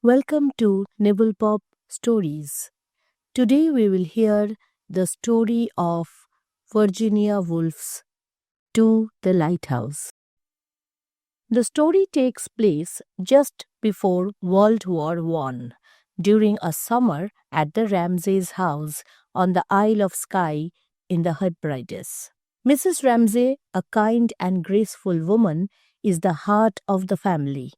Welcome to Nibblepop Stories. Today we will hear the story of Virginia Woolf's To the Lighthouse. The story takes place just before World War I, during a summer at the Ramsays' house on the Isle of Skye in the Hebrides. Mrs. Ramsay, a kind and graceful woman, is the heart of the family.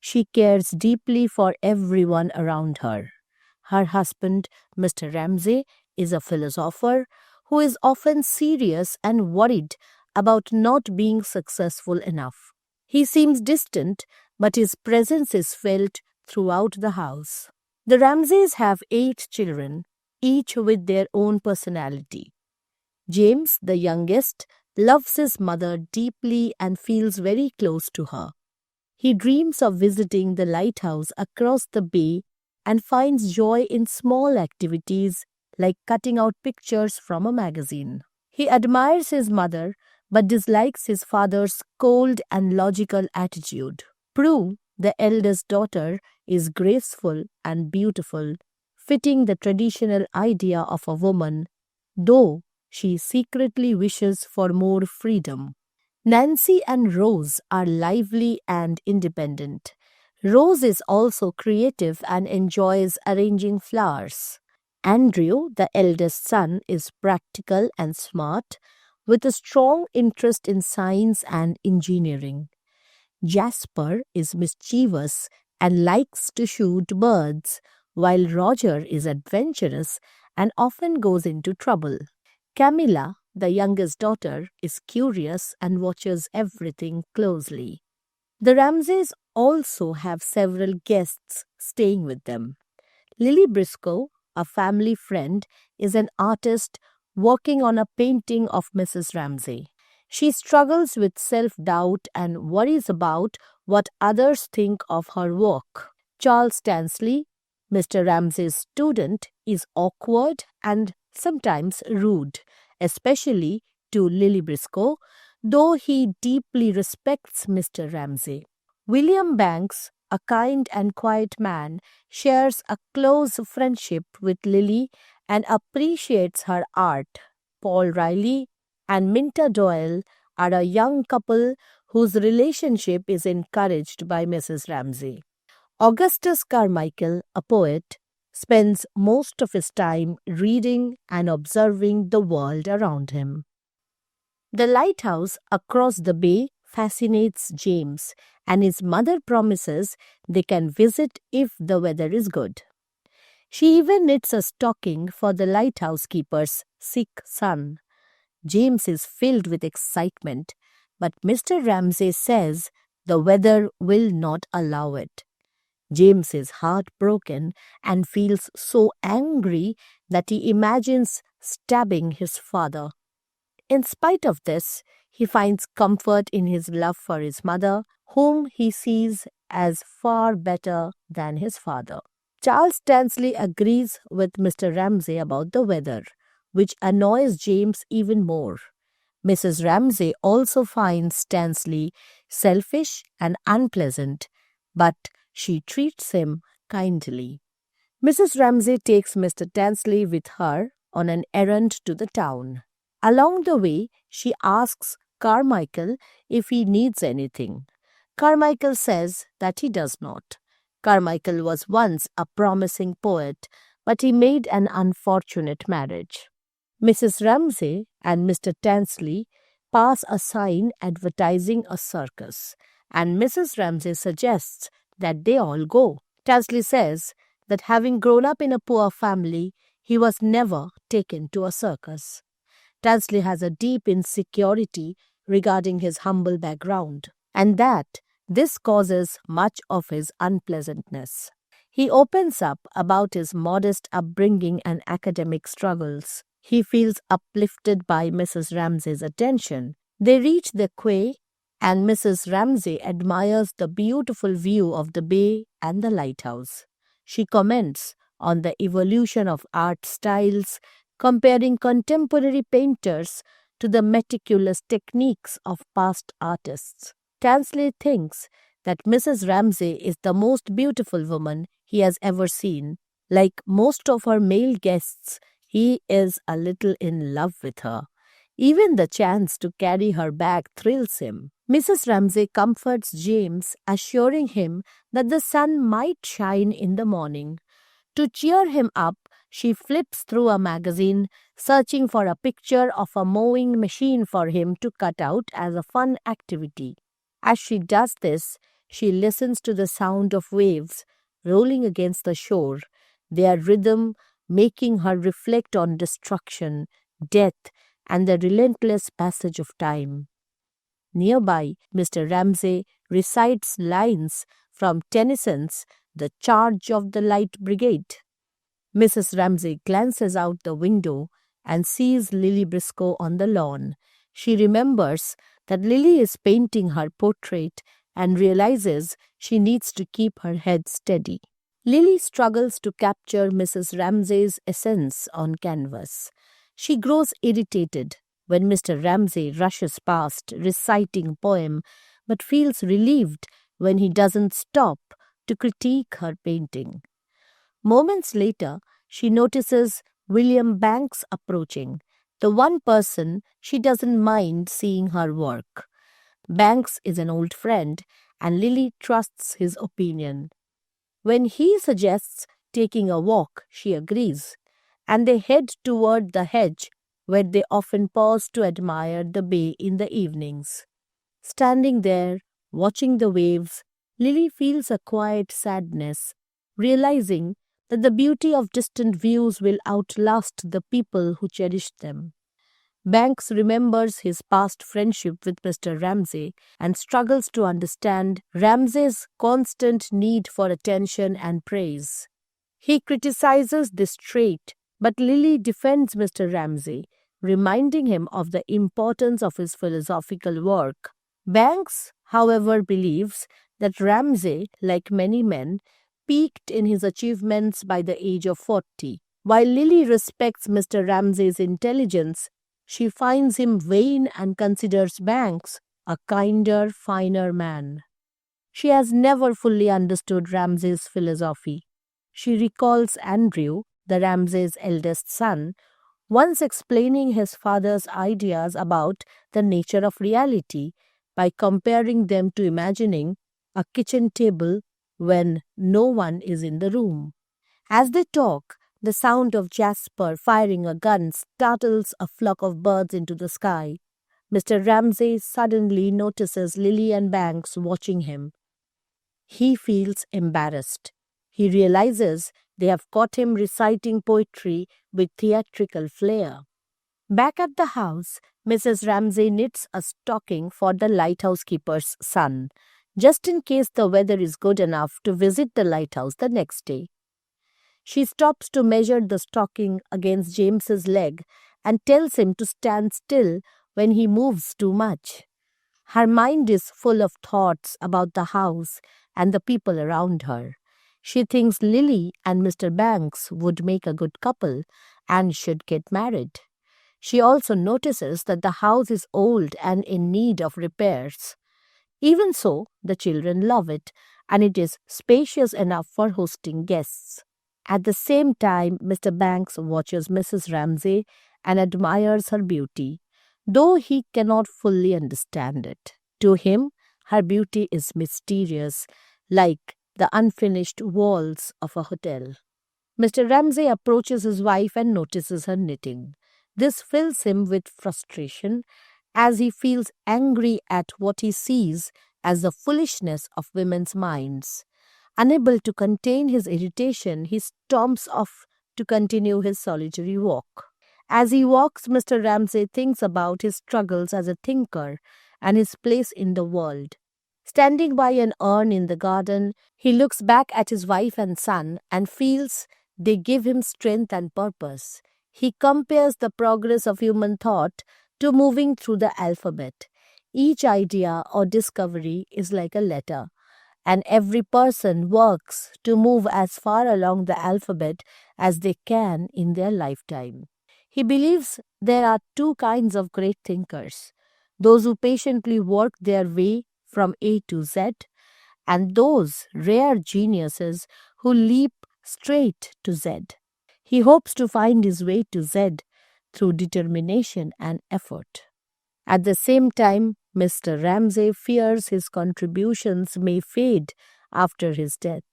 She cares deeply for everyone around her. Her husband, Mr. Ramsay, is a philosopher who is often serious and worried about not being successful enough. He seems distant, but his presence is felt throughout the house. The Ramsays have 8 children, each with their own personality. James, the youngest, loves his mother deeply and feels very close to her. He dreams of visiting the lighthouse across the bay and finds joy in small activities like cutting out pictures from a magazine. He admires his mother but dislikes his father's cold and logical attitude. Prue, the eldest daughter, is graceful and beautiful, fitting the traditional idea of a woman, though she secretly wishes for more freedom. Nancy and Rose are lively and independent. Rose is also creative and enjoys arranging flowers. Andrew, the eldest son, is practical and smart, with a strong interest in science and engineering. Jasper is mischievous and likes to shoot birds, while Roger is adventurous and often goes into trouble. Camilla, the youngest daughter, is curious and watches everything closely. The Ramsays also have several guests staying with them. Lily Briscoe, a family friend, is an artist working on a painting of Mrs. Ramsay. She struggles with self-doubt and worries about what others think of her work. Charles Tansley, Mr. Ramsay's student, is awkward and sometimes rude, especially to Lily Briscoe, though he deeply respects Mr. Ramsay. William Banks, a kind and quiet man, shares a close friendship with Lily and appreciates her art. Paul Riley and Minta Doyle are a young couple whose relationship is encouraged by Mrs. Ramsay. Augustus Carmichael, a poet, spends most of his time reading and observing the world around him. The lighthouse across the bay fascinates James, and his mother promises they can visit if the weather is good. She even knits a stocking for the lighthouse keeper's sick son. James is filled with excitement, but Mr. Ramsay says the weather will not allow it. James is heartbroken and feels so angry that he imagines stabbing his father. In spite of this, he finds comfort in his love for his mother, whom he sees as far better than his father. Charles Tansley agrees with Mr. Ramsay about the weather, which annoys James even more. Mrs. Ramsay also finds Tansley selfish and unpleasant, but she treats him kindly. Mrs. Ramsay takes Mr. Tansley with her on an errand to the town. Along the way, she asks Carmichael if he needs anything. Carmichael says that he does not. Carmichael was once a promising poet, but he made an unfortunate marriage. Mrs. Ramsay and Mr. Tansley pass a sign advertising a circus, and Mrs. Ramsay suggests that they all go. Tansley says that having grown up in a poor family, he was never taken to a circus. Tansley has a deep insecurity regarding his humble background, and that this causes much of his unpleasantness. He opens up about his modest upbringing and academic struggles. He feels uplifted by Mrs. Ramsay's attention. They reach the quay, and Mrs. Ramsay admires the beautiful view of the bay and the lighthouse. She comments on the evolution of art styles, comparing contemporary painters to the meticulous techniques of past artists. Tansley thinks that Mrs. Ramsay is the most beautiful woman he has ever seen. Like most of her male guests, he is a little in love with her. Even the chance to carry her bag thrills him. Mrs. Ramsay comforts James, assuring him that the sun might shine in the morning. To cheer him up, she flips through a magazine, searching for a picture of a mowing machine for him to cut out as a fun activity. As she does this, she listens to the sound of waves rolling against the shore, their rhythm making her reflect on destruction, death, and the relentless passage of time. Nearby, Mr. Ramsay recites lines from Tennyson's The Charge of the Light Brigade. Mrs. Ramsay glances out the window and sees Lily Briscoe on the lawn. She remembers that Lily is painting her portrait and realizes she needs to keep her head steady. Lily struggles to capture Mrs. Ramsay's essence on canvas. She grows irritated when Mr. Ramsay rushes past reciting a poem, but feels relieved when he doesn't stop to critique her painting. Moments later, she notices William Banks approaching, the one person she doesn't mind seeing her work. Banks is an old friend, and Lily trusts his opinion. When he suggests taking a walk, she agrees, and they head toward the hedge where they often pause to admire the bay in the evenings. Standing there, watching the waves, Lily feels a quiet sadness, realizing that the beauty of distant views will outlast the people who cherished them. Banks remembers his past friendship with Mr. Ramsay and struggles to understand Ramsay's constant need for attention and praise. He criticizes this trait, but Lily defends Mr. Ramsay, reminding him of the importance of his philosophical work. Banks, however, believes that Ramsay, like many men, peaked in his achievements by the age of 40. While Lily respects Mr. Ramsay's intelligence, she finds him vain and considers Banks a kinder, finer man. She has never fully understood Ramsay's philosophy. She recalls Andrew, the Ramsay's eldest son, once explaining his father's ideas about the nature of reality by comparing them to imagining a kitchen table when no one is in the room. As they talk, the sound of Jasper firing a gun startles a flock of birds into the sky. Mr. Ramsay suddenly notices Lily and Banks watching him. He feels embarrassed. He realizes they have caught him reciting poetry with theatrical flair. Back at the house, Mrs. Ramsay knits a stocking for the lighthouse keeper's son, just in case the weather is good enough to visit the lighthouse the next day. She stops to measure the stocking against James's leg and tells him to stand still when he moves too much. Her mind is full of thoughts about the house and the people around her. She thinks Lily and Mr. Banks would make a good couple and should get married. She also notices that the house is old and in need of repairs. Even so, the children love it, and it is spacious enough for hosting guests. At the same time, Mr. Banks watches Mrs. Ramsay and admires her beauty, though he cannot fully understand it. To him, her beauty is mysterious, like the unfinished walls of a hotel. Mr. Ramsay approaches his wife and notices her knitting. This fills him with frustration as he feels angry at what he sees as the foolishness of women's minds. Unable to contain his irritation, he storms off to continue his solitary walk. As he walks, Mr. Ramsay thinks about his struggles as a thinker and his place in the world. Standing by an urn in the garden, he looks back at his wife and son and feels they give him strength and purpose. He compares the progress of human thought to moving through the alphabet. Each idea or discovery is like a letter, and every person works to move as far along the alphabet as they can in their lifetime. He believes there are two kinds of great thinkers: those who patiently work their way from A to Z, and those rare geniuses who leap straight to Z. He hopes to find his way to Z through determination and effort. At the same time, Mr. Ramsay fears his contributions may fade after his death.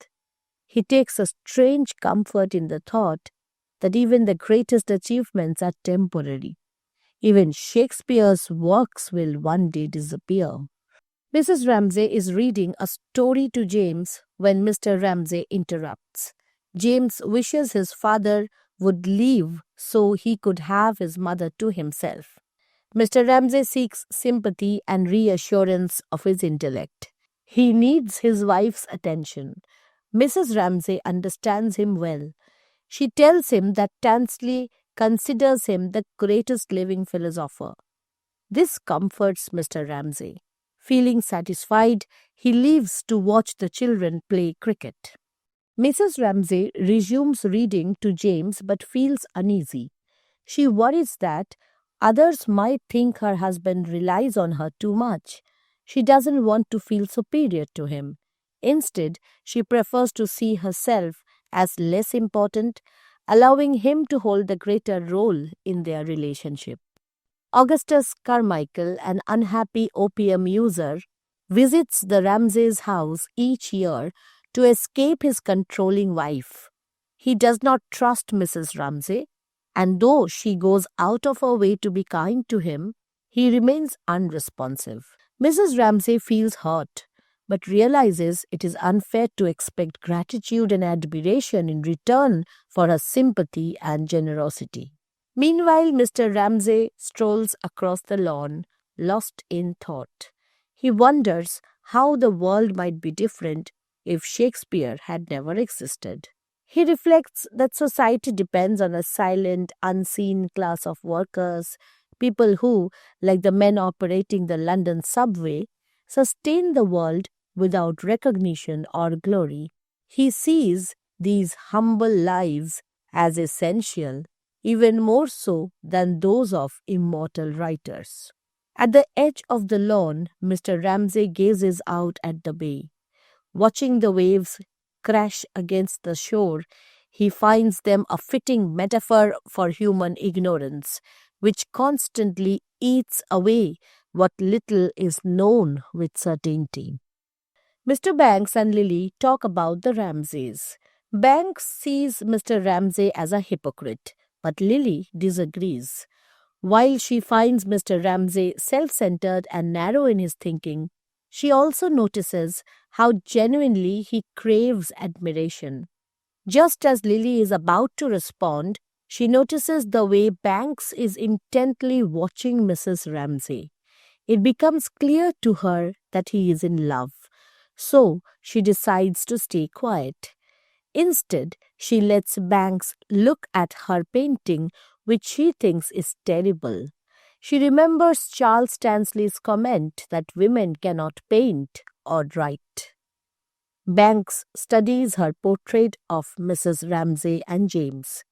He takes a strange comfort in the thought that even the greatest achievements are temporary. Even Shakespeare's works will one day disappear. Mrs. Ramsay is reading a story to James when Mr. Ramsay interrupts. James wishes his father would leave so he could have his mother to himself. Mr. Ramsay seeks sympathy and reassurance of his intellect. He needs his wife's attention. Mrs. Ramsay understands him well. She tells him that Tansley considers him the greatest living philosopher. This comforts Mr. Ramsay. Feeling satisfied, he leaves to watch the children play cricket. Mrs. Ramsay resumes reading to James but feels uneasy. She worries that others might think her husband relies on her too much. She doesn't want to feel superior to him. Instead, she prefers to see herself as less important, allowing him to hold the greater role in their relationship. Augustus Carmichael, an unhappy opium user, visits the Ramsays' house each year to escape his controlling wife. He does not trust Mrs. Ramsay, and though she goes out of her way to be kind to him, he remains unresponsive. Mrs. Ramsay feels hurt, but realizes it is unfair to expect gratitude and admiration in return for her sympathy and generosity. Meanwhile, Mr. Ramsay strolls across the lawn, lost in thought. He wonders how the world might be different if Shakespeare had never existed. He reflects that society depends on a silent, unseen class of workers, people who, like the men operating the London subway, sustain the world without recognition or glory. He sees these humble lives as essential, even more so than those of immortal writers. At the edge of the lawn, Mr. Ramsay gazes out at the bay. Watching the waves crash against the shore, he finds them a fitting metaphor for human ignorance, which constantly eats away what little is known with certainty. Mr. Banks and Lily talk about the Ramsays. Banks sees Mr. Ramsay as a hypocrite, but Lily disagrees. While she finds Mr. Ramsay self-centered and narrow in his thinking, she also notices how genuinely he craves admiration. Just as Lily is about to respond, she notices the way Banks is intently watching Mrs. Ramsay. It becomes clear to her that he is in love, so she decides to stay quiet. Instead, she lets Banks look at her painting, which she thinks is terrible. She remembers Charles Tansley's comment that women cannot paint or write. Banks studies her portrait of Mrs. Ramsay and James.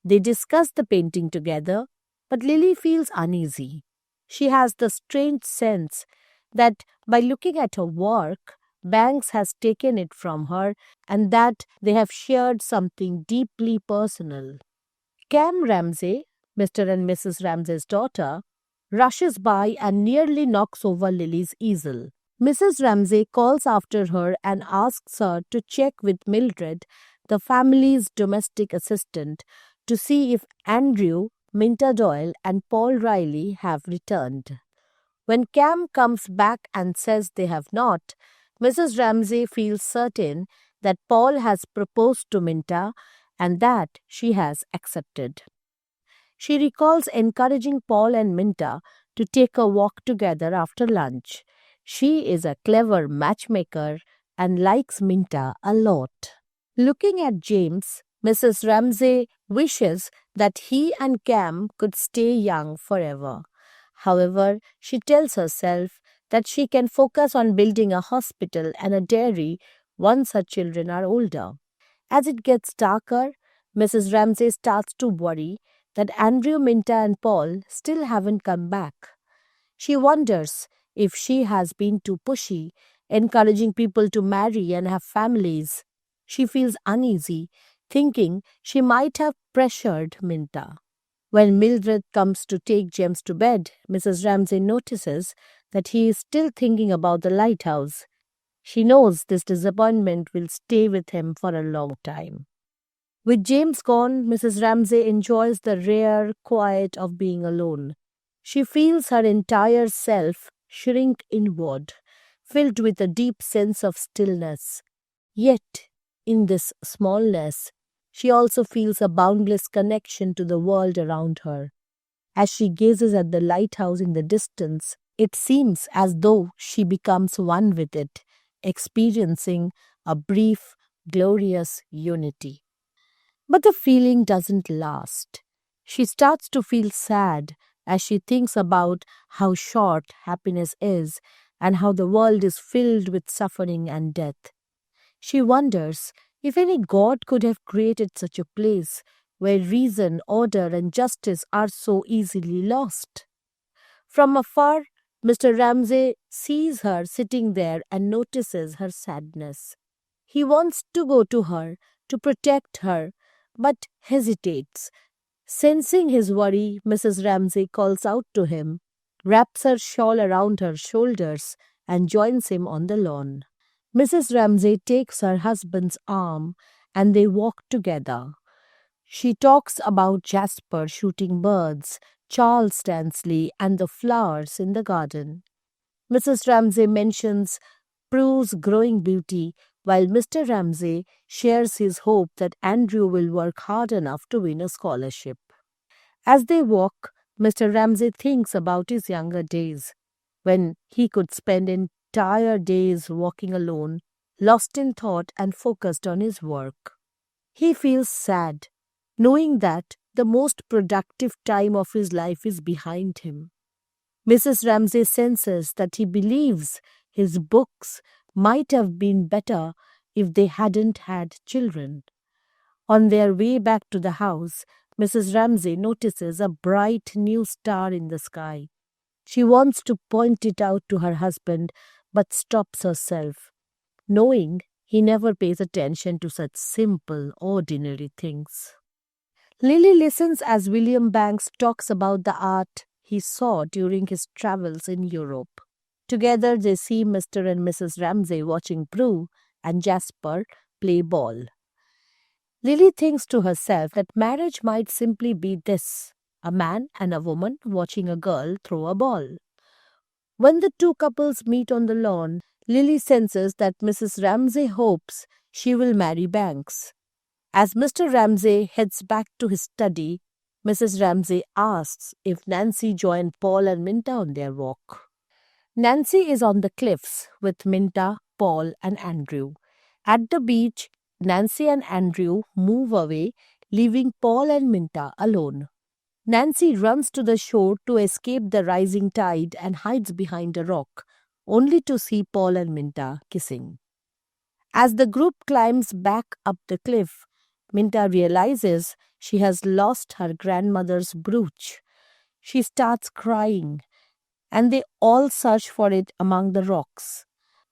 They discuss the painting together, but Lily feels uneasy. She has the strange sense that by looking at her work, Banks has taken it from her and that they have shared something deeply personal. Cam Ramsay, Mr. and Mrs. Ramsay's daughter, rushes by and nearly knocks over Lily's easel. Mrs. Ramsay calls after her and asks her to check with Mildred, the family's domestic assistant, to see if Andrew, Minta Doyle and Paul Riley have returned. When Cam comes back and says they have not, Mrs. Ramsay feels certain that Paul has proposed to Minta and that she has accepted. She recalls encouraging Paul and Minta to take a walk together after lunch. She is a clever matchmaker and likes Minta a lot. Looking at James, Mrs. Ramsay wishes that he and Cam could stay young forever. However, she tells herself that she can focus on building a hospital and a dairy once her children are older. As it gets darker, Mrs. Ramsay starts to worry that Andrew, Minta and Paul still haven't come back. She wonders if she has been too pushy, encouraging people to marry and have families. She feels uneasy, thinking she might have pressured Minta. When Mildred comes to take James to bed, Mrs. Ramsay notices that he is still thinking about the lighthouse. She knows this disappointment will stay with him for a long time. With James gone, Mrs. Ramsay enjoys the rare quiet of being alone. She feels her entire self shrink inward, filled with a deep sense of stillness. Yet, in this smallness, she also feels a boundless connection to the world around her. As she gazes at the lighthouse in the distance, it seems as though she becomes one with it, experiencing a brief, glorious unity. But the feeling doesn't last. She starts to feel sad as she thinks about how short happiness is and how the world is filled with suffering and death. She wonders if any god could have created such a place where reason, order, and justice are so easily lost. From afar, Mr. Ramsay sees her sitting there and notices her sadness. He wants to go to her, to protect her, but hesitates. Sensing his worry, Mrs. Ramsay calls out to him, wraps her shawl around her shoulders, and joins him on the lawn. Mrs. Ramsay takes her husband's arm and they walk together. She talks about Jasper shooting birds, Charles Stanley, and the flowers in the garden. Mrs. Ramsay mentions Prue's growing beauty, while Mr. Ramsay shares his hope that Andrew will work hard enough to win a scholarship. As they walk, Mr. Ramsay thinks about his younger days, when he could spend entire days walking alone, lost in thought and focused on his work. He feels sad, knowing that the most productive time of his life is behind him. Mrs. Ramsay senses that he believes his books might have been better if they hadn't had children. On their way back to the house, Mrs. Ramsay notices a bright new star in the sky. She wants to point it out to her husband, but stops herself, knowing he never pays attention to such simple, ordinary things. Lily listens as William Banks talks about the art he saw during his travels in Europe. Together they see Mr. and Mrs. Ramsay watching Prue and Jasper play ball. Lily thinks to herself that marriage might simply be this: a man and a woman watching a girl throw a ball. When the two couples meet on the lawn, Lily senses that Mrs. Ramsay hopes she will marry Banks. As Mr. Ramsay heads back to his study, Mrs. Ramsay asks if Nancy joined Paul and Minta on their walk. Nancy is on the cliffs with Minta, Paul, and Andrew. At the beach, Nancy and Andrew move away, leaving Paul and Minta alone. Nancy runs to the shore to escape the rising tide and hides behind a rock, only to see Paul and Minta kissing. As the group climbs back up the cliff, Minta realizes she has lost her grandmother's brooch. She starts crying, and they all search for it among the rocks.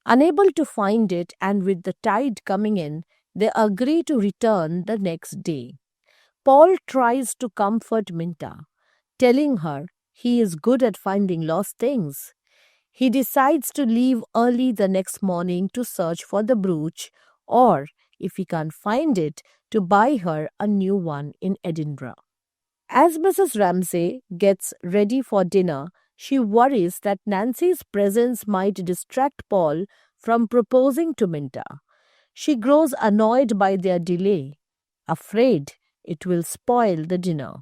Unable to find it, and with the tide coming in, they agree to return the next day. Paul tries to comfort Minta, telling her he is good at finding lost things. He decides to leave early the next morning to search for the brooch, or, if he can't find it, to buy her a new one in Edinburgh. As Mrs. Ramsay gets ready for dinner, she worries that Nancy's presence might distract Paul from proposing to Minta. She grows annoyed by their delay, afraid it will spoil the dinner.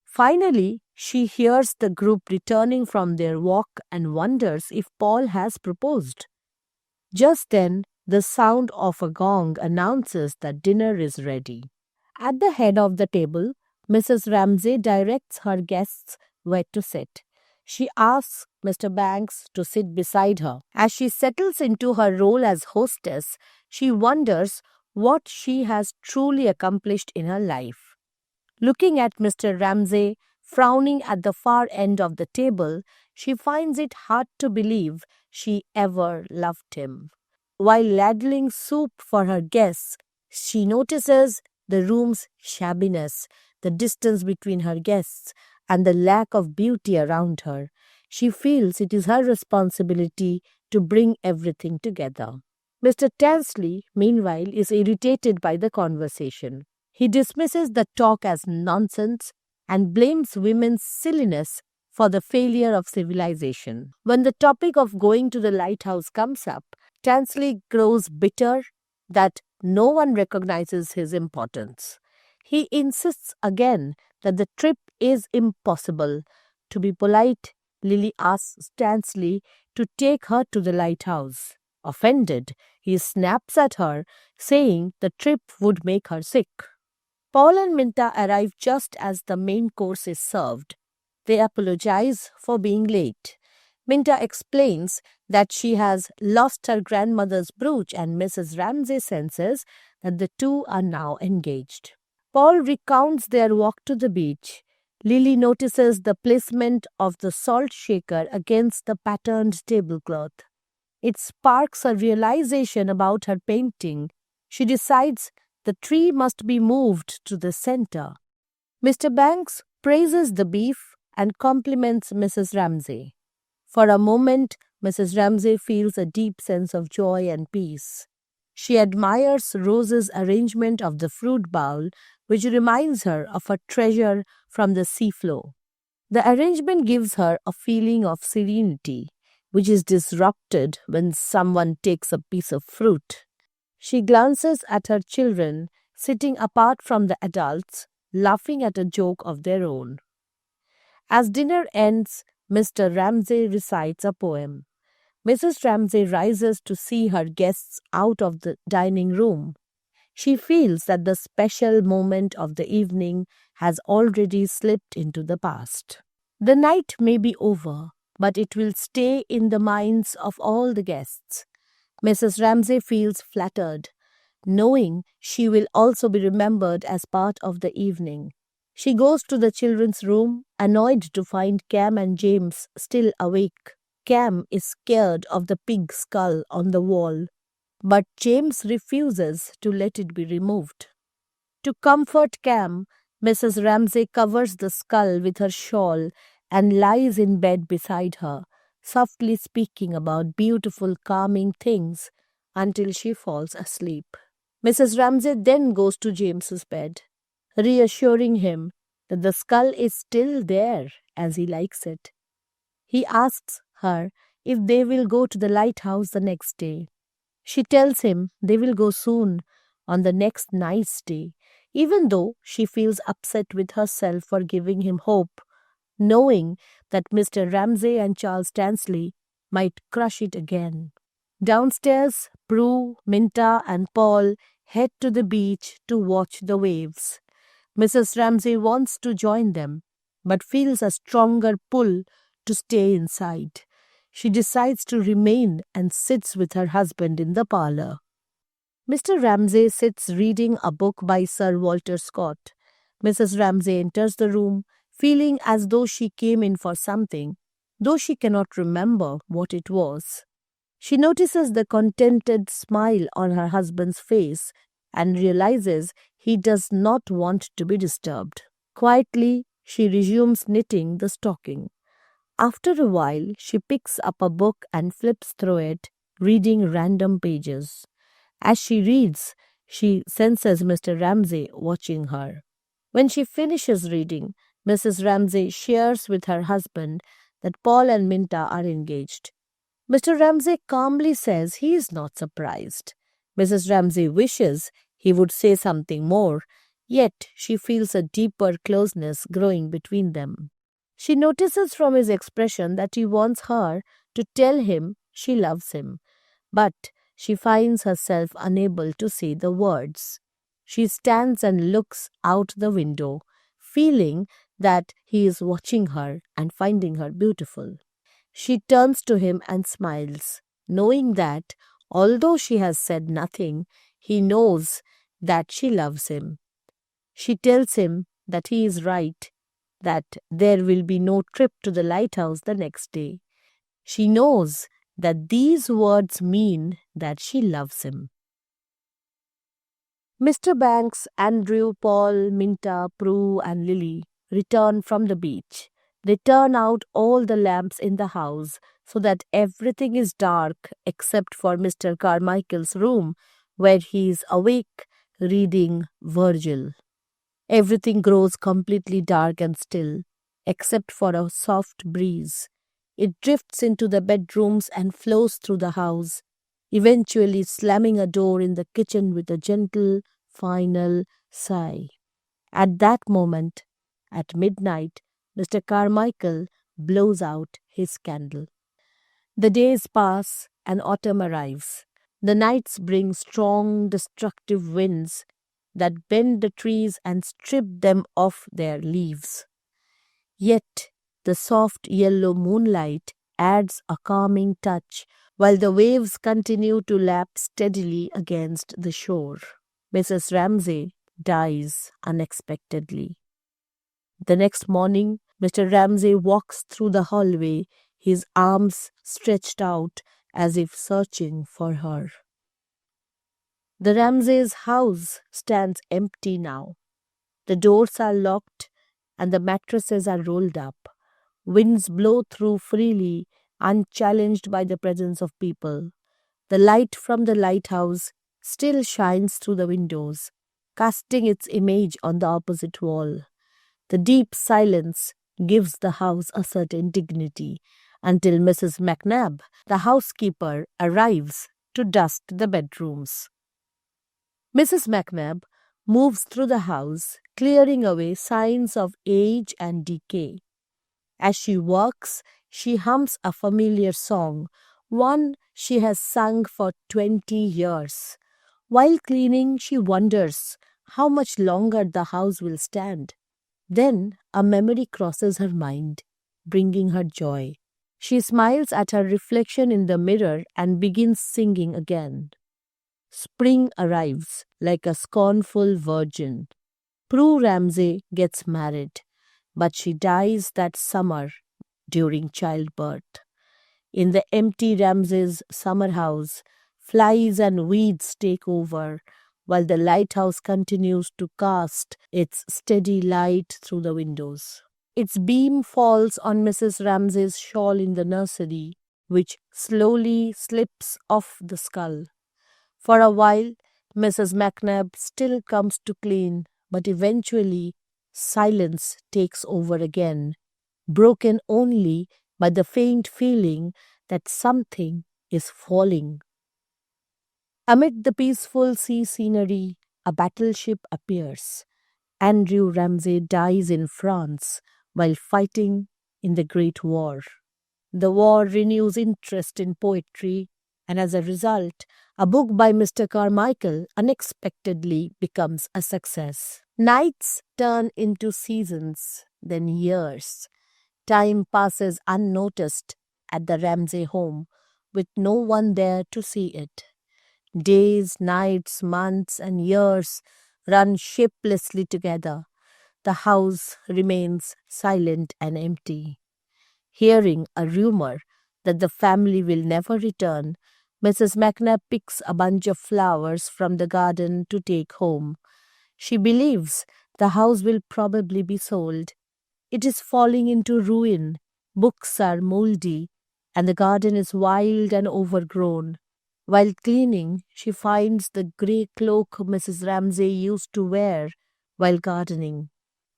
Finally, she hears the group returning from their walk and wonders if Paul has proposed. Just then, the sound of a gong announces that dinner is ready. At the head of the table, Mrs. Ramsay directs her guests where to sit. She asks Mr. Banks to sit beside her. As she settles into her role as hostess, she wonders what she has truly accomplished in her life. Looking at Mr. Ramsay frowning at the far end of the table, she finds it hard to believe she ever loved him. While ladling soup for her guests, She notices the room's shabbiness, the distance between her guests, and the lack of beauty around her. She feels it is her responsibility to bring everything together. Mr. Tansley, meanwhile, is irritated by the conversation. He dismisses the talk as nonsense and blames women's silliness for the failure of civilization. When the topic of going to the lighthouse comes up, Tansley grows bitter that no one recognizes his importance. He insists again that the trip is impossible. To be polite, Lily asks Tansley to take her to the lighthouse. Offended, he snaps at her, saying the trip would make her sick. Paul and Minta arrive just as the main course is served. They apologize for being late. Minta explains that she has lost her grandmother's brooch, and Mrs. Ramsay senses that the two are now engaged. Paul recounts their walk to the beach. Lily notices the placement of the salt shaker against the patterned tablecloth. It sparks a realization about her painting. She decides the tree must be moved to the center. Mr. Banks praises the beef and compliments Mrs. Ramsay. For a moment, Mrs. Ramsay feels a deep sense of joy and peace. She admires Rose's arrangement of the fruit bowl, which reminds her of a treasure from the seafloor. The arrangement gives her a feeling of serenity, which is disrupted when someone takes a piece of fruit. She glances at her children, sitting apart from the adults, laughing at a joke of their own. As dinner ends, Mr. Ramsay recites a poem. Mrs. Ramsay rises to see her guests out of the dining room. She feels that the special moment of the evening has already slipped into the past. The night may be over, but it will stay in the minds of all the guests. Mrs. Ramsay feels flattered, knowing she will also be remembered as part of the evening. She goes to the children's room, annoyed to find Cam and James still awake. Cam is scared of the pig skull on the wall, but James refuses to let it be removed. To comfort Cam, Mrs. Ramsay covers the skull with her shawl and lies in bed beside her, softly speaking about beautiful, calming things until she falls asleep. Mrs. Ramsay then goes to James's bed, reassuring him that the skull is still there as he likes it. He asks her if they will go to the lighthouse the next day. She tells him they will go soon, on the next nice day, even though she feels upset with herself for giving him hope, knowing that Mr. Ramsay and Charles Tansley might crush it again. Downstairs, Prue, Minta, and Paul head to the beach to watch the waves. Mrs. Ramsay wants to join them, but feels a stronger pull to stay inside. She decides to remain and sits with her husband in the parlor. Mr. Ramsay sits reading a book by Sir Walter Scott. Mrs. Ramsay enters the room, feeling as though she came in for something, though she cannot remember what it was. She notices the contented smile on her husband's face and realizes he does not want to be disturbed. Quietly, she resumes knitting the stocking. After a while, she picks up a book and flips through it, reading random pages. As she reads, she senses Mr. Ramsay watching her. When she finishes reading, Mrs. Ramsay shares with her husband that Paul and Minta are engaged. Mr. Ramsay calmly says he is not surprised. Mrs. Ramsay wishes he would say something more, yet she feels a deeper closeness growing between them. She notices from his expression that he wants her to tell him she loves him, but she finds herself unable to say the words. She stands and looks out the window, feeling that he is watching her and finding her beautiful. She turns to him and smiles, knowing that, although she has said nothing, he knows that she loves him. She tells him that he is right, that there will be no trip to the lighthouse the next day. She knows that these words mean that she loves him. Mr. Banks, Andrew, Paul, Minta, Prue, and Lily return from the beach. They turn out all the lamps in the house so that everything is dark except for Mr. Carmichael's room, where he is awake reading Virgil. Everything grows completely dark and still, except for a soft breeze. It drifts into the bedrooms and flows through the house, eventually slamming a door in the kitchen with a gentle, final sigh. At that moment, at midnight, Mr. Carmichael blows out his candle. The days pass and autumn arrives. The nights bring strong, destructive winds that bend the trees and strip them of their leaves. Yet the soft yellow moonlight adds a calming touch while the waves continue to lap steadily against the shore. Mrs. Ramsay dies unexpectedly. The next morning, Mr. Ramsay walks through the hallway, his arms stretched out as if searching for her. The Ramsays' house stands empty now. The doors are locked and the mattresses are rolled up. Winds blow through freely, unchallenged by the presence of people. The light from the lighthouse still shines through the windows, casting its image on the opposite wall. The deep silence gives the house a certain dignity until Mrs. McNabb, the housekeeper, arrives to dust the bedrooms. Mrs. McNabb moves through the house, clearing away signs of age and decay. As she works, she hums a familiar song, one she has sung for 20 years. While cleaning, she wonders how much longer the house will stand. Then a memory crosses her mind, bringing her joy. She smiles at her reflection in the mirror and begins singing again. Spring arrives like a scornful virgin. Prue Ramsay gets married, but she dies that summer during childbirth. In the empty Ramsay's summer house, flies and weeds take over, while the lighthouse continues to cast its steady light through the windows. Its beam falls on Mrs. Ramsay's shawl in the nursery, which slowly slips off the skull. For a while, Mrs. McNabb still comes to clean, but eventually silence takes over again, broken only by the faint feeling that something is falling. Amid the peaceful sea scenery, a battleship appears. Andrew Ramsay dies in France while fighting in the Great War. The war renews interest in poetry, and as a result, a book by Mr. Carmichael unexpectedly becomes a success. Nights turn into seasons, then years. Time passes unnoticed at the Ramsay home, with no one there to see it. Days, nights, months, and years run shapelessly together. The house remains silent and empty. Hearing a rumor that the family will never return, Mrs. McNabb picks a bunch of flowers from the garden to take home. She believes the house will probably be sold. It is falling into ruin. Books are moldy, and the garden is wild and overgrown. While cleaning, she finds the grey cloak Mrs. Ramsay used to wear while gardening.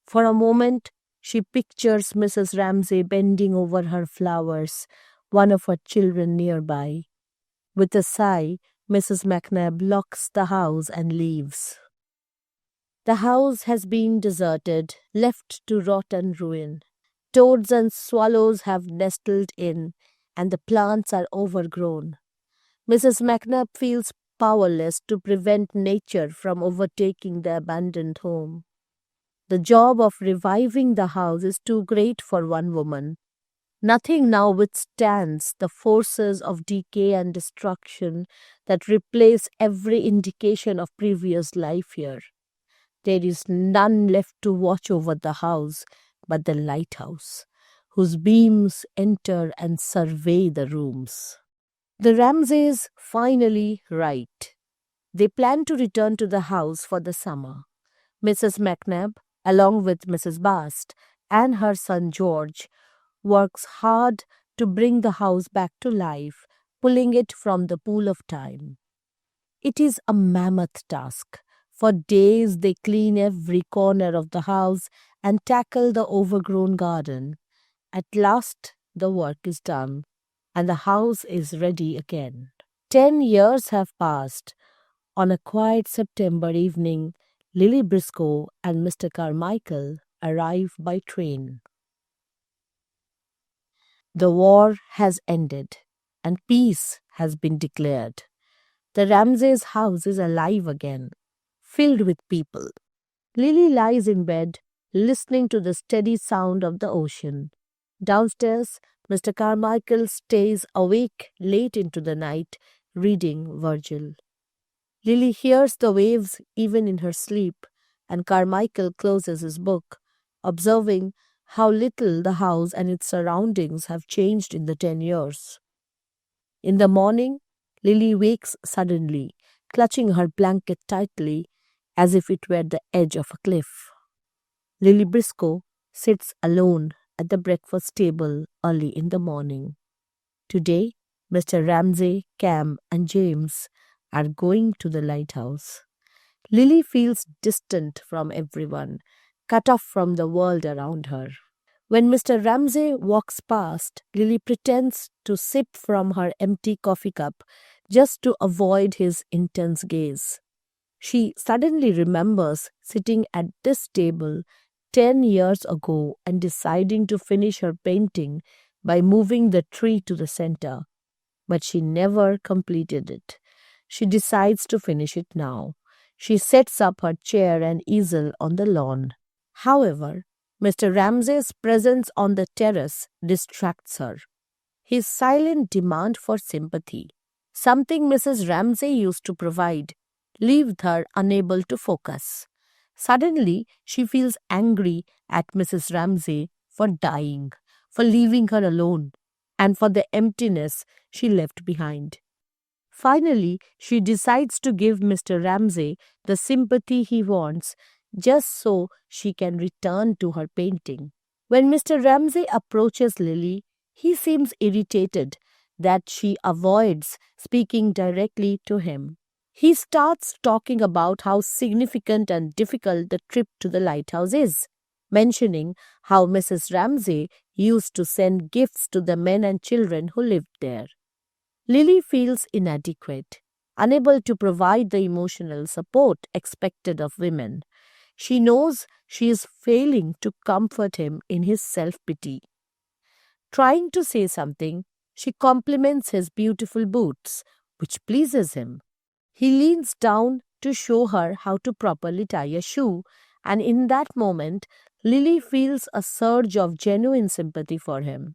For a moment, she pictures Mrs. Ramsay bending over her flowers, one of her children nearby. With a sigh, Mrs. McNabb locks the house and leaves. The house has been deserted, left to rot and ruin. Toads and swallows have nestled in, and the plants are overgrown. Mrs. McNabb feels powerless to prevent nature from overtaking the abandoned home. The job of reviving the house is too great for one woman. Nothing now withstands the forces of decay and destruction that replace every indication of previous life here. There is none left to watch over the house but the lighthouse, whose beams enter and survey the rooms. The Ramsays finally write. They plan to return to the house for the summer. Mrs. McNabb, along with Mrs. Bast and her son George, works hard to bring the house back to life, pulling it from the pool of time. It is a mammoth task. For days they clean every corner of the house and tackle the overgrown garden. At last the work is done and the house is ready again. 10 years have passed. On a quiet September evening, Lily Briscoe and Mr. Carmichael arrive by train. The war has ended and peace has been declared. The Ramsays' house is alive again, filled with people. Lily lies in bed, listening to the steady sound of the ocean. Downstairs, Mr. Carmichael stays awake late into the night, reading Virgil. Lily hears the waves even in her sleep, and Carmichael closes his book, observing how little the house and its surroundings have changed in the 10 years. In the morning, Lily wakes suddenly, clutching her blanket tightly as if it were the edge of a cliff. Lily Briscoe sits alone at the breakfast table early in the morning. Today, Mr. Ramsay, Cam, and James are going to the lighthouse. Lily feels distant from everyone, cut off from the world around her. When Mr. Ramsay walks past, Lily pretends to sip from her empty coffee cup just to avoid his intense gaze. She suddenly remembers sitting at this table 10 years ago and deciding to finish her painting by moving the tree to the center. But she never completed it. She decides to finish it now. She sets up her chair and easel on the lawn. However, Mr. Ramsay's presence on the terrace distracts her. His silent demand for sympathy, something Mrs. Ramsay used to provide, leaves her unable to focus. Suddenly, she feels angry at Mrs. Ramsay for dying, for leaving her alone, and for the emptiness she left behind. Finally, she decides to give Mr. Ramsay the sympathy he wants just so she can return to her painting. When Mr. Ramsay approaches Lily, he seems irritated that she avoids speaking directly to him. He starts talking about how significant and difficult the trip to the lighthouse is, mentioning how Mrs. Ramsay used to send gifts to the men and children who lived there. Lily feels inadequate, unable to provide the emotional support expected of women. She knows she is failing to comfort him in his self-pity. Trying to say something, she compliments his beautiful boots, which pleases him. He leans down to show her how to properly tie a shoe, and in that moment, Lily feels a surge of genuine sympathy for him.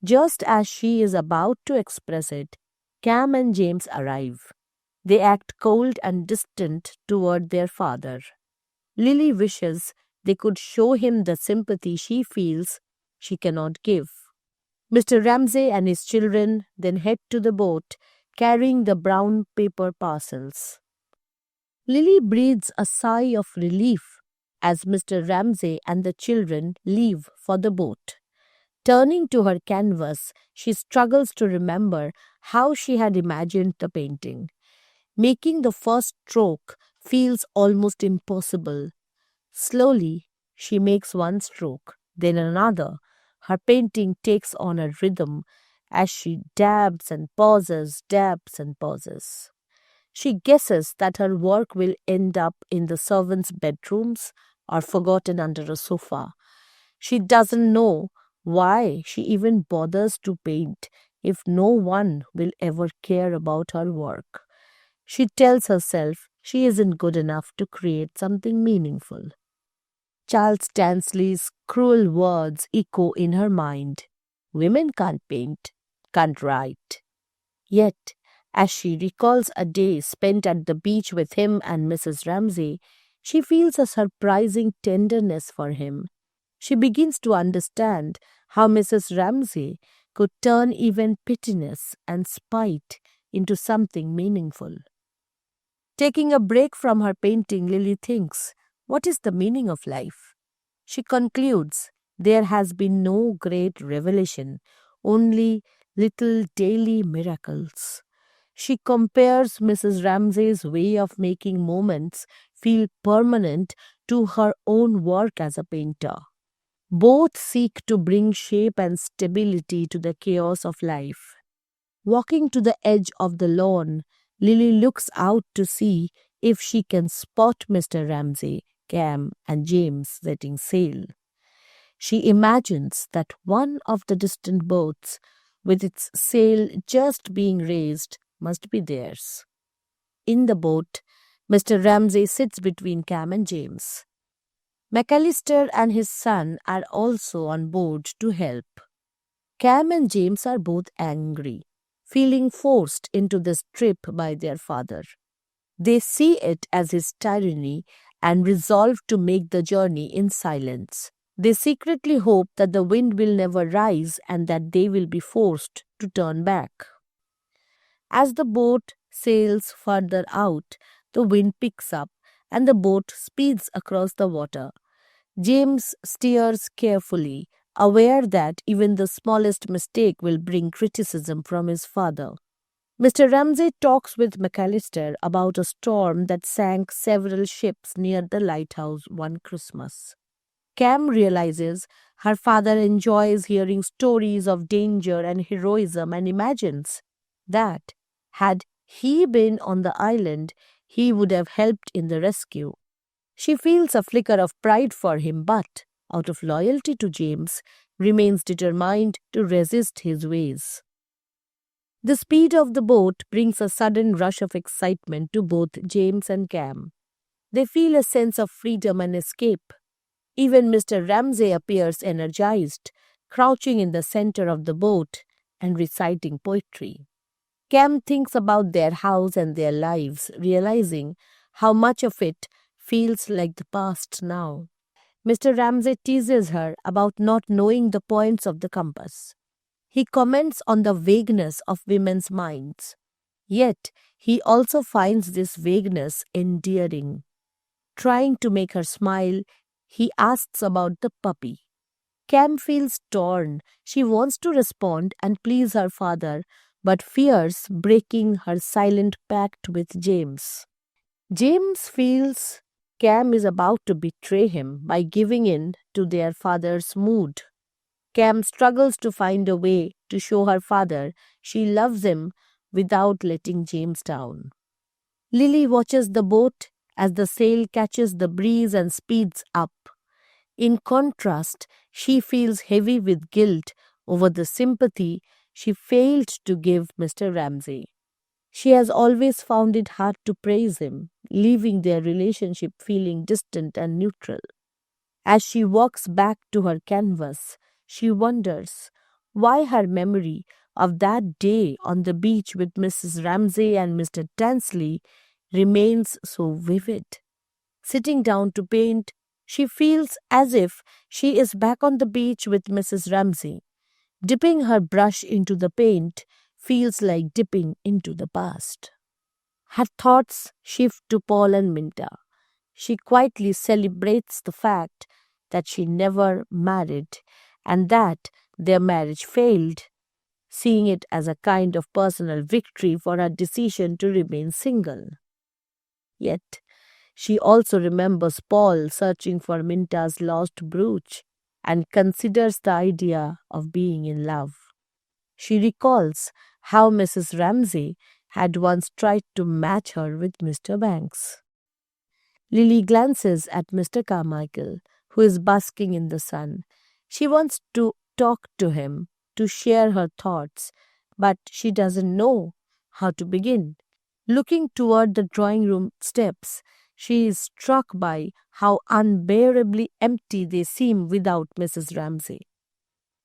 Just as she is about to express it, Cam and James arrive. They act cold and distant toward their father. Lily wishes they could show him the sympathy she feels she cannot give. Mr. Ramsay and his children then head to the boat, carrying the brown paper parcels. Lily breathes a sigh of relief as Mr. Ramsay and the children leave for the boat. Turning to her canvas, she struggles to remember how she had imagined the painting. Making the first stroke feels almost impossible. Slowly, she makes one stroke, then another. Her painting takes on a rhythm as she dabs and pauses, dabs and pauses. She guesses that her work will end up in the servants' bedrooms or forgotten under a sofa. She doesn't know why she even bothers to paint if no one will ever care about her work. She tells herself she isn't good enough to create something meaningful. Charles Tansley's cruel words echo in her mind. Women can't paint, can't write. Yet, as she recalls a day spent at the beach with him and Mrs. Ramsay, she feels a surprising tenderness for him. She begins to understand how Mrs. Ramsay could turn even pettiness and spite into something meaningful. Taking a break from her painting, Lily thinks, what is the meaning of life? She concludes, there has been no great revelation, only little daily miracles. She compares Mrs. Ramsay's way of making moments feel permanent to her own work as a painter. Both seek to bring shape and stability to the chaos of life. Walking to the edge of the lawn, Lily looks out to see if she can spot Mr. Ramsay, Cam, and James setting sail. She imagines that one of the distant boats, with its sail just being raised, must be theirs. In the boat, Mr. Ramsay sits between Cam and James. McAllister and his son are also on board to help. Cam and James are both angry, feeling forced into this trip by their father. They see it as his tyranny and resolve to make the journey in silence. They secretly hope that the wind will never rise and that they will be forced to turn back. As the boat sails further out, the wind picks up and the boat speeds across the water. James steers carefully, aware that even the smallest mistake will bring criticism from his father. Mr. Ramsay talks with McAllister about a storm that sank several ships near the lighthouse one Christmas. Cam realizes her father enjoys hearing stories of danger and heroism and imagines that, had he been on the island, he would have helped in the rescue. She feels a flicker of pride for him, but, out of loyalty to James, remains determined to resist his ways. The speed of the boat brings a sudden rush of excitement to both James and Cam. They feel a sense of freedom and escape. Even Mr. Ramsay appears energized, crouching in the center of the boat and reciting poetry. Cam thinks about their house and their lives, realizing how much of it feels like the past now. Mr. Ramsay teases her about not knowing the points of the compass. He comments on the vagueness of women's minds. Yet, he also finds this vagueness endearing. Trying to make her smile, he asks about the puppy. Cam feels torn. She wants to respond and please her father, but fears breaking her silent pact with James. James feels Cam is about to betray him by giving in to their father's mood. Cam struggles to find a way to show her father she loves him without letting James down. Lily watches the boat as the sail catches the breeze and speeds up. In contrast, she feels heavy with guilt over the sympathy she failed to give Mr. Ramsay. She has always found it hard to praise him, leaving their relationship feeling distant and neutral. As she walks back to her canvas, she wonders why her memory of that day on the beach with Mrs. Ramsay and Mr. Tansley remains so vivid. Sitting down to paint, she feels as if she is back on the beach with Mrs. Ramsay. Dipping her brush into the paint feels like dipping into the past. Her thoughts shift to Paul and Minta. She quietly celebrates the fact that she never married and that their marriage failed, seeing it as a kind of personal victory for her decision to remain single. Yet, she also remembers Paul searching for Minta's lost brooch and considers the idea of being in love. She recalls how Mrs. Ramsay had once tried to match her with Mr. Banks. Lily glances at Mr. Carmichael, who is basking in the sun. She wants to talk to him, to share her thoughts, but she doesn't know how to begin. Looking toward the drawing room steps, she is struck by how unbearably empty they seem without Mrs. Ramsay.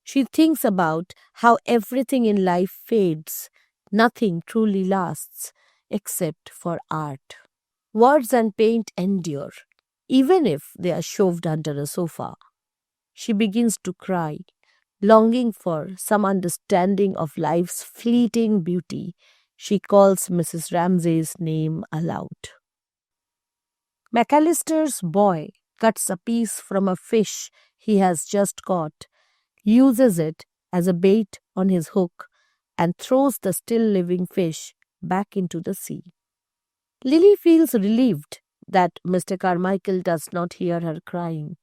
She thinks about how everything in life fades, nothing truly lasts, except for art. Words and paint endure, even if they are shoved under a sofa. She begins to cry, longing for some understanding of life's fleeting beauty. She calls Mrs. Ramsay's name aloud. McAllister's boy cuts a piece from a fish he has just caught, uses it as a bait on his hook, and throws the still living fish back into the sea. Lily feels relieved that Mr. Carmichael does not hear her crying.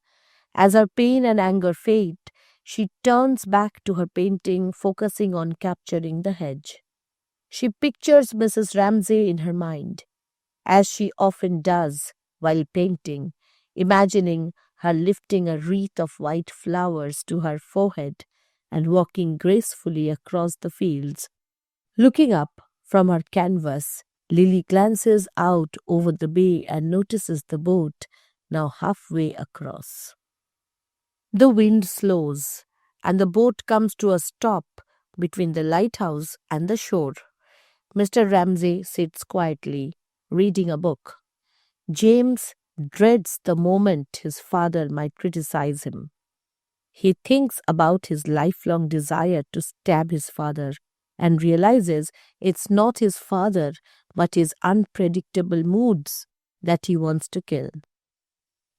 As her pain and anger fade, she turns back to her painting, focusing on capturing the hedge. She pictures Mrs. Ramsay in her mind, as she often does while painting, imagining her lifting a wreath of white flowers to her forehead and walking gracefully across the fields. Looking up from her canvas, Lily glances out over the bay and notices the boat now halfway across. The wind slows, and the boat comes to a stop between the lighthouse and the shore. Mr. Ramsay sits quietly, reading a book. James dreads the moment his father might criticize him. He thinks about his lifelong desire to stab his father and realizes it's not his father but his unpredictable moods that he wants to kill.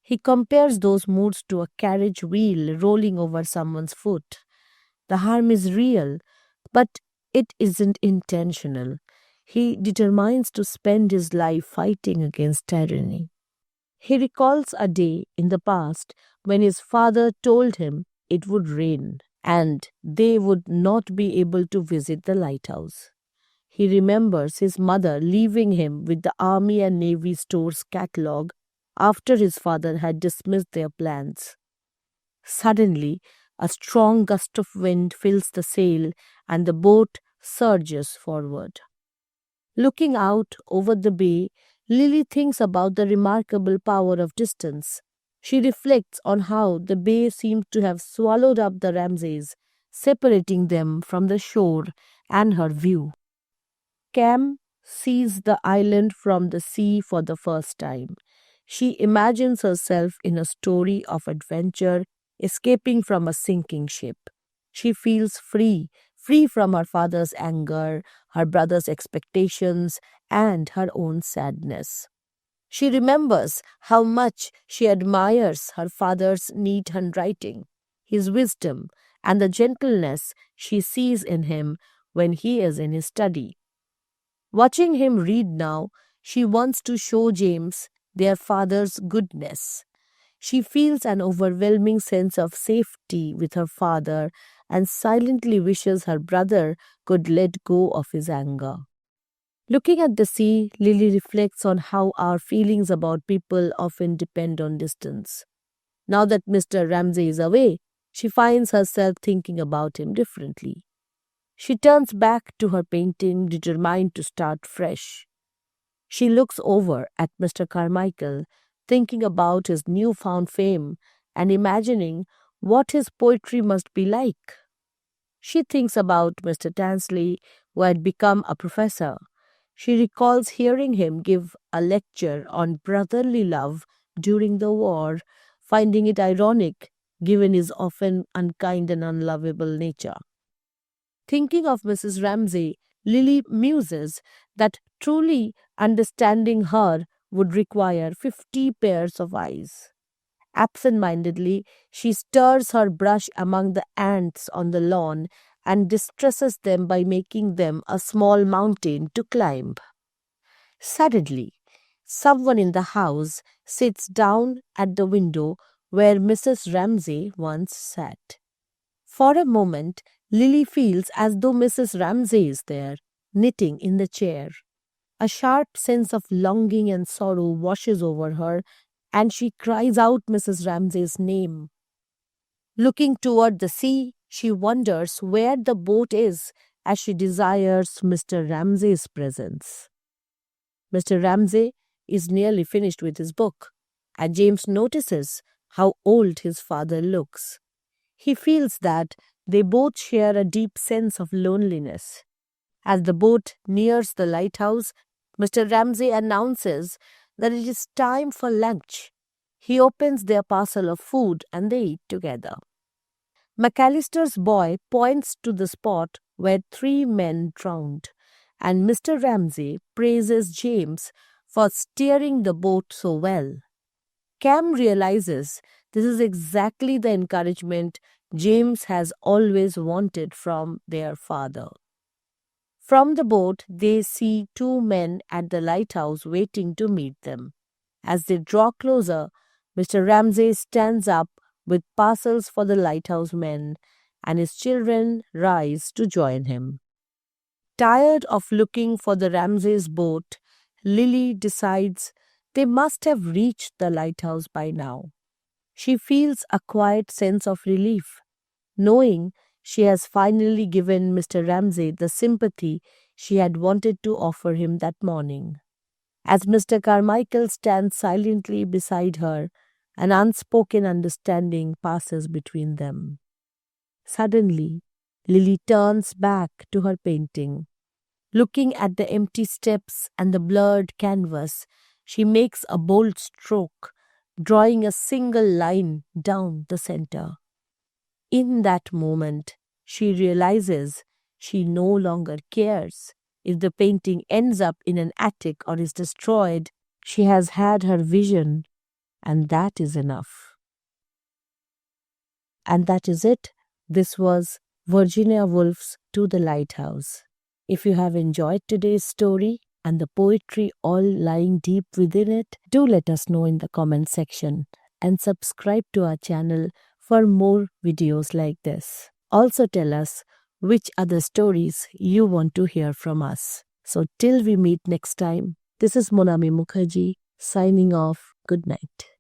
He compares those moods to a carriage wheel rolling over someone's foot. The harm is real, but it isn't intentional. He determines to spend his life fighting against tyranny. He recalls a day in the past when his father told him it would rain and they would not be able to visit the lighthouse. He remembers his mother leaving him with the Army and Navy Stores catalog after his father had dismissed their plans. Suddenly, a strong gust of wind fills the sail and the boat surges forward. Looking out over the bay, Lily thinks about the remarkable power of distance. She reflects on how the bay seems to have swallowed up the Ramsays, separating them from the shore and her view. Cam sees the island from the sea for the first time. She imagines herself in a story of adventure, escaping from a sinking ship. She feels free, free from her father's anger, her brother's expectations, and her own sadness. She remembers how much she admires her father's neat handwriting, his wisdom, and the gentleness she sees in him when he is in his study. Watching him read now, she wants to show James their father's goodness. She feels an overwhelming sense of safety with her father and silently wishes her brother could let go of his anger. Looking at the sea, Lily reflects on how our feelings about people often depend on distance. Now that Mr. Ramsay is away, she finds herself thinking about him differently. She turns back to her painting, determined to start fresh. She looks over at Mr. Carmichael, thinking about his newfound fame and imagining what his poetry must be like. She thinks about Mr. Tansley, who had become a professor. She recalls hearing him give a lecture on brotherly love during the war, finding it ironic given his often unkind and unlovable nature. Thinking of Mrs. Ramsay, Lily muses that truly understanding her would require 50 pairs of eyes. Absent-mindedly, she stirs her brush among the ants on the lawn and distresses them by making them a small mountain to climb. Suddenly, someone in the house sits down at the window where Mrs. Ramsay once sat. For a moment, Lily feels as though Mrs. Ramsay is there, knitting in the chair. A sharp sense of longing and sorrow washes over her, and she cries out Mrs. Ramsay's name. Looking toward the sea, she wonders where the boat is as she desires Mr. Ramsay's presence. Mr. Ramsay is nearly finished with his book, and James notices how old his father looks. He feels that they both share a deep sense of loneliness. As the boat nears the lighthouse, Mr. Ramsay announces that it is time for lunch. He opens their parcel of food and they eat together. McAllister's boy points to the spot where 3 men drowned, and Mr. Ramsay praises James for steering the boat so well. Cam realizes this is exactly the encouragement James has always wanted from their father. From the boat, they see two men at the lighthouse waiting to meet them. As they draw closer, Mr. Ramsay stands up with parcels for the lighthouse men, and his children rise to join him. Tired of looking for the Ramsays' boat, Lily decides they must have reached the lighthouse by now. She feels a quiet sense of relief, knowing she has finally given Mr. Ramsay the sympathy she had wanted to offer him that morning. As Mr. Carmichael stands silently beside her, an unspoken understanding passes between them. Suddenly, Lily turns back to her painting. Looking at the empty steps and the blurred canvas, she makes a bold stroke, drawing a single line down the center. In that moment, she realizes she no longer cares if the painting ends up in an attic or is destroyed. She has had her vision, and that is enough. And that is it. This was Virginia Woolf's To the Lighthouse. If you have enjoyed today's story and the poetry all lying deep within it, do let us know in the comment section and subscribe to our channel for more videos like this. Also tell us which other stories you want to hear from us. So till we meet next time, this is Monami Mukherjee signing off. Good night.